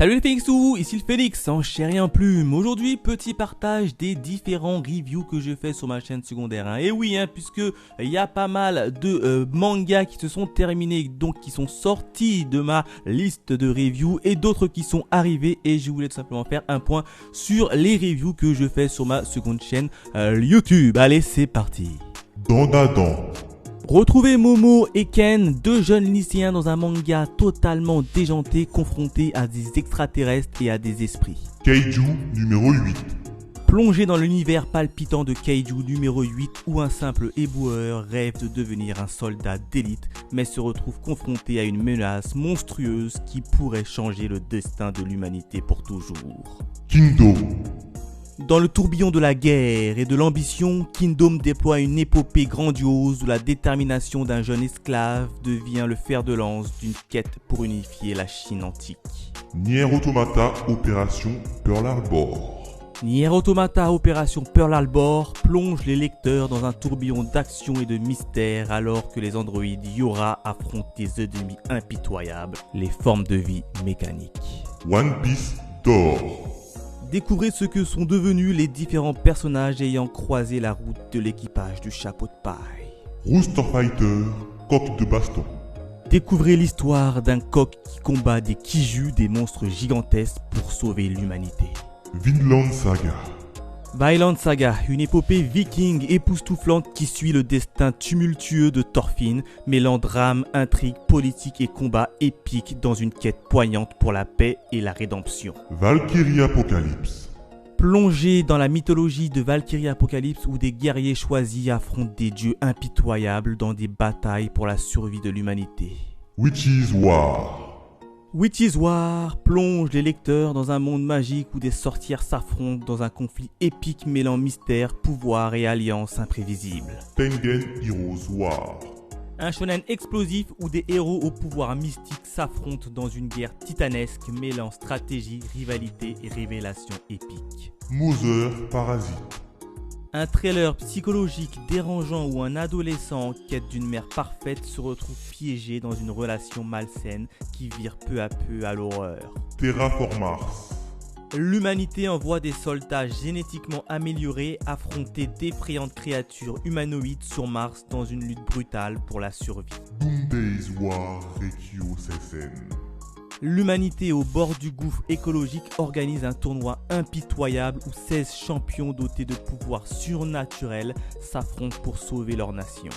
Salut les Félixous, ici le Félix en chair et en plume. Aujourd'hui, petit partage des différents reviews que je fais sur ma chaîne secondaire. Et oui, puisque il y a pas mal de mangas qui se sont terminés, donc qui sont sortis de ma liste de reviews et d'autres qui sont arrivés. Et je voulais tout simplement faire un point sur les reviews que je fais sur ma seconde chaîne YouTube. Allez, c'est parti. Dandadan. Retrouvez Momo et Ken, deux jeunes lycéens dans un manga totalement déjanté, confrontés à des extraterrestres et à des esprits. Kaiju numéro 8. Plongé dans l'univers palpitant de Kaiju numéro 8 où un simple éboueur rêve de devenir un soldat d'élite mais se retrouve confronté à une menace monstrueuse qui pourrait changer le destin de l'humanité pour toujours. Kingdom. Dans le tourbillon de la guerre et de l'ambition, Kingdom déploie une épopée grandiose où la détermination d'un jeune esclave devient le fer de lance d'une quête pour unifier la Chine antique. Nier Automata Opération Pearl Harbor. Nier Automata Opération Pearl Harbor plonge les lecteurs dans un tourbillon d'action et de mystère alors que les androïdes Yora affrontent des ennemis impitoyables, les formes de vie mécaniques. One Piece d'or. Découvrez ce que sont devenus les différents personnages ayant croisé la route de l'équipage du chapeau de paille. Rooster Fighter, coq de baston. Découvrez l'histoire d'un coq qui combat des Kaiju, des monstres gigantesques pour sauver l'humanité. Vinland Saga. Vinland Saga, une épopée viking époustouflante qui suit le destin tumultueux de Thorfinn, mêlant drame, intrigue, politique et combat épique dans une quête poignante pour la paix et la rédemption. Valkyrie Apocalypse. Plongé dans la mythologie de Valkyrie Apocalypse où des guerriers choisis affrontent des dieux impitoyables dans des batailles pour la survie de l'humanité. Witches War. Witches War plonge les lecteurs dans un monde magique où des sorcières s'affrontent dans un conflit épique mêlant mystère, pouvoir et alliance imprévisibles. Tengen Heroes War. Un shonen explosif où des héros au pouvoir mystique s'affrontent dans une guerre titanesque mêlant stratégie, rivalité et révélation épique. Mother Parasite. Un trailer psychologique dérangeant où un adolescent en quête d'une mère parfaite se retrouve piégé dans une relation malsaine qui vire peu à peu à l'horreur. Terraform Mars. L'humanité envoie des soldats génétiquement améliorés affronter d'effrayantes créatures humanoïdes sur Mars dans une lutte brutale pour la survie. Doomdays War Rekyo Seisen. L'humanité au bord du gouffre écologique organise un tournoi impitoyable où 16 champions dotés de pouvoirs surnaturels s'affrontent pour sauver leur nation.